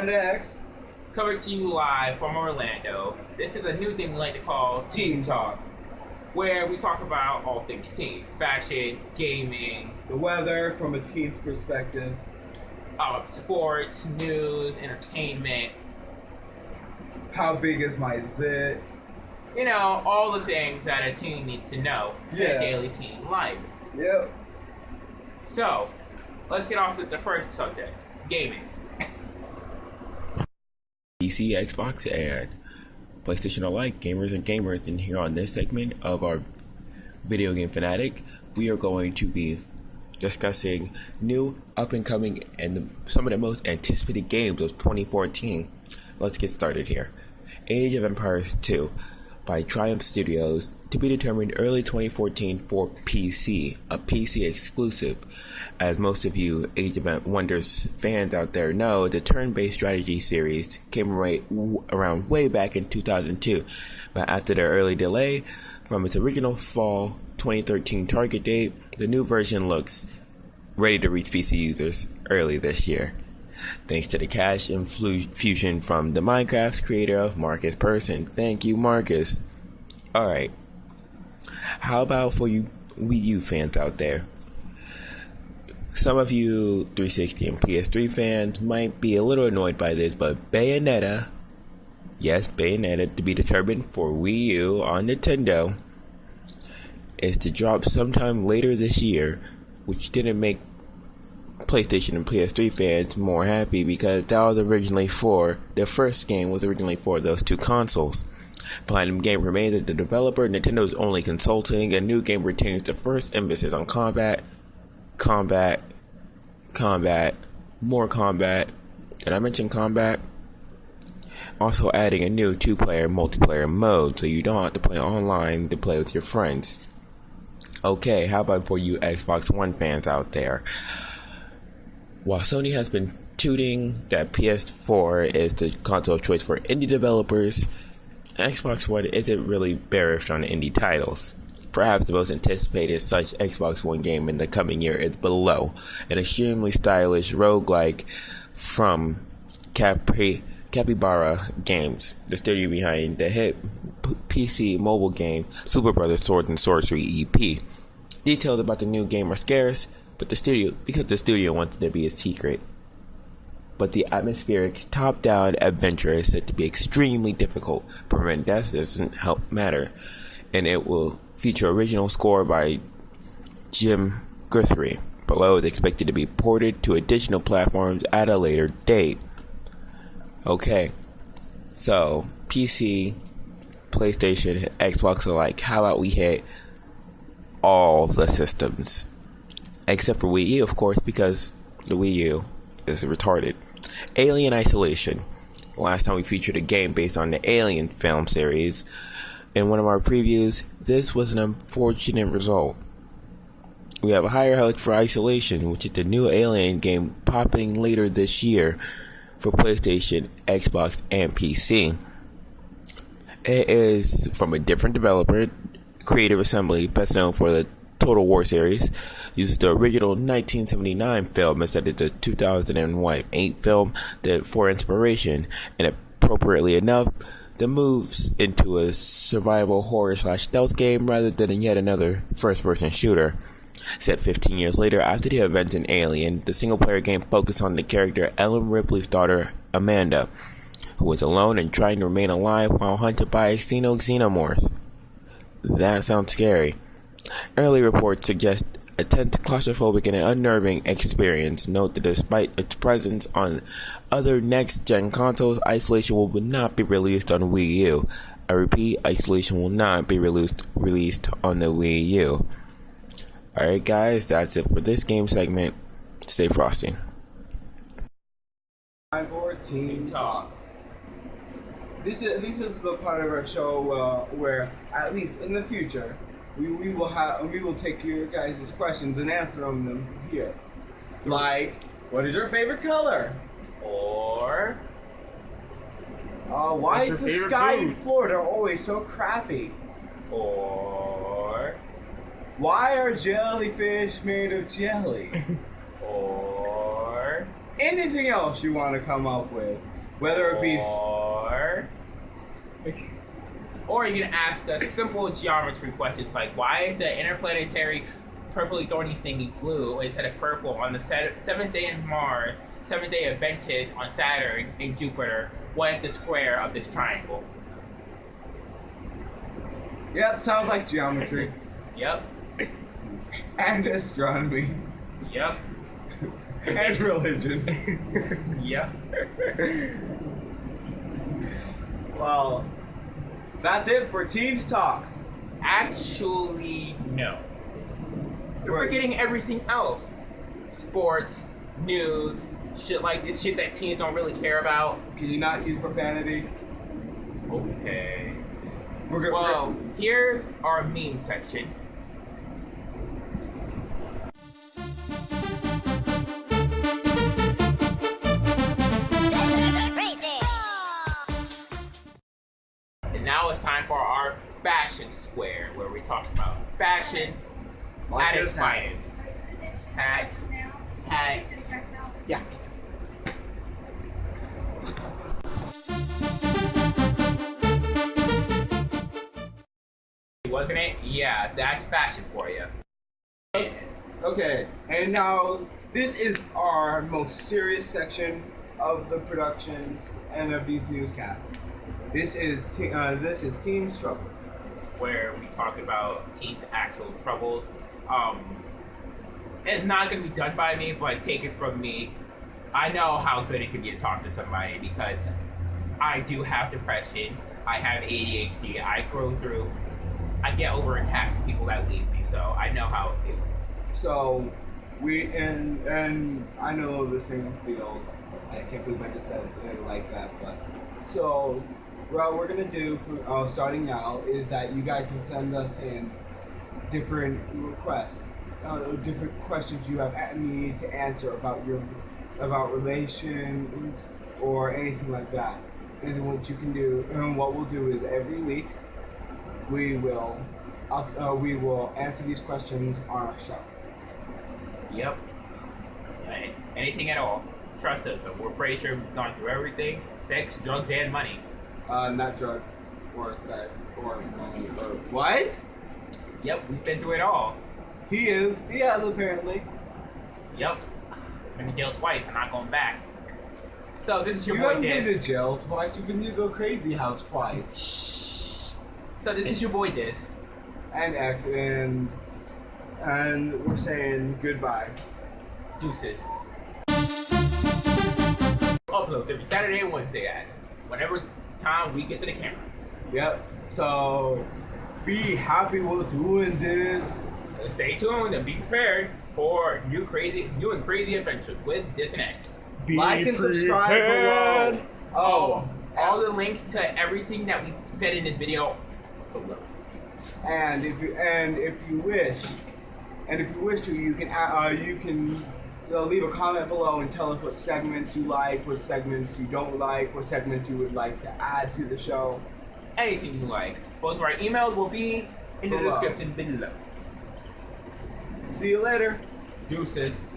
DysandxX. Coming to you live from Orlando. This is a new thing we like to call Teen Talk. where we talk about all things teen. Fashion, gaming, The weather from a teen's perspective. sports, news, entertainment. How big is my zit? You know, all the things that a teen needs to know in Yeah. daily teen life. Yep. So, let's get off to the first subject, gaming. PC, Xbox, and PlayStation alike, gamers and gamers, and here on this segment of our Video Game Fanatic, we are going to be discussing new, up-and-coming, and some of the most anticipated games of 2014. Let's get started here. Age of Empires 2 by Triumph Studios, to be determined early 2014 for PC, a PC exclusive. As most of you Age of Wonders fans out there know, the turn-based strategy series came around way back in 2002, but after the early delay from its original fall 2013 target date, the new version looks ready to reach PC users early this year, thanks to the cash infusion from the Minecraft's creator of Marcus Persson. Thank you, Marcus. Alright, how about for you Wii U fans out there? Some of you 360 and PS3 fans might be a little annoyed by this, but Bayonetta, yes, Bayonetta, to be determined for Wii U on Nintendo, is to drop sometime later this year, which didn't make PlayStation and PS3 fans more happy because that was originally for, the first game was originally for those two consoles. Platinum Game remains as the developer, Nintendo's only consulting, and New Game retains the first emphasis on combat, more combat. Did I mention combat? Also adding a new 2-player multiplayer mode, so you don't have to play online to play with your friends. Okay, how about for you Xbox One fans out there? While Sony has been tooting that PS4 is the console of choice for indie developers, Xbox One isn't really bearish on indie titles. Perhaps the most anticipated such Xbox One game in the coming year is Below, an extremely stylish roguelike from Capybara Games, the studio behind the hit PC mobile game Super Brothers Swords and Sorcery EP. Details about the new game are scarce, but the studio wants it to be a secret. But the atmospheric top-down adventure is said to be extremely difficult. Permanent death doesn't help matter, and it will feature original score by Jim Guthrie. Below is expected to be ported to additional platforms at a later date. Okay, so PC, PlayStation, Xbox alike, how about we hit all the systems? Except for Wii U, of course, because the Wii U is retarded. Alien Isolation. Last time we featured a game based on the Alien film series. In one of our previews, this was an unfortunate result. We have a higher hopes for Isolation, which is the new Alien game popping later this year for PlayStation, Xbox, and PC. It is from a different developer, Creative Assembly, best known for the Total War series, uses the original 1979 film instead of the 2008 film for inspiration, and appropriately enough, the moves into a survival horror / stealth game rather than yet another first-person shooter. Set 15 years later after the events in Alien, the single-player game focused on the character Ellen Ripley's daughter, Amanda, who is alone and trying to remain alive while hunted by a xenomorph. That sounds scary. Early reports suggest a tense, claustrophobic, and unnerving experience. Note that despite its presence on other next-gen consoles, Isolation will not be released on Wii U. I repeat, Isolation will not be released on the Wii U. Alright guys, that's it for this game segment. Stay frosty. Time for Teen Talks. This is the part of our show where, at least in the future, we will take your guys' questions and answer them here. Like, what is your favorite color? Or Why what's is your the favorite sky food? in Florida always so crappy? Or Why are jellyfish made of jelly? Or anything else you want to come up with, whether it be or you can ask us simple geometry questions like, why is the interplanetary purpley thorny thingy blue instead of purple on the 7th day in Mars, 7th day of Ventus on Saturn and Jupiter? What is the square of this triangle? Yep, sounds like geometry. Yep. And astronomy. Yep. And religion. Yep. Well, that's it for Teens Talk. Actually, no. You're forgetting everything else. Sports, news, shit that teens don't really care about. Can you not use profanity? Okay. Well, here's our meme section. And now it's time for our fashion square, where we talk about fashion at its finest. Hat. Yeah. Wasn't it? Yeah, that's fashion for you. Okay, and now this is our most serious section of the productions and of these newscasts. This is Team Struggle, where we talk about teens' actual troubles. It's not going to be done by me, but take it from me. I know how good it can be to talk to somebody because I do have depression. I have ADHD. I grow through. I get over-attacked with people that leave me, so I know how it feels. So and I know this thing feels. I can't believe I just said it like that, but so. What we're gonna do for, starting now is that you guys can send us in different requests, different questions you have need to answer about relations or anything like that. And then what you can do, and what we'll do is every week we will answer these questions on our show. Yep. Anything at all. Trust us. We're pretty sure we've gone through everything: sex, drugs, and money. Not drugs or sex or money or what? Yep, we've been through it all. He has apparently. Yep. Been to jail twice and not going back. So this is your you boy haven't Dys. been to jail twice. You've been to go crazy house twice. Shh. So this is your boy Dys and X and we're saying goodbye. Deuces. Uploads every Saturday and Wednesday at whenever time we get to the camera. Yep. So be happy with doing this. And stay tuned and be prepared for new and crazy adventures with Dys&X. Like and subscribe below. All the links to everything that we said in this video below. And if you wish to, you can leave a comment below and tell us what segments you like, what segments you don't like, what segments you would like to add to the show. Anything you like. Both of our emails will be in the description below. See you later. Deuces.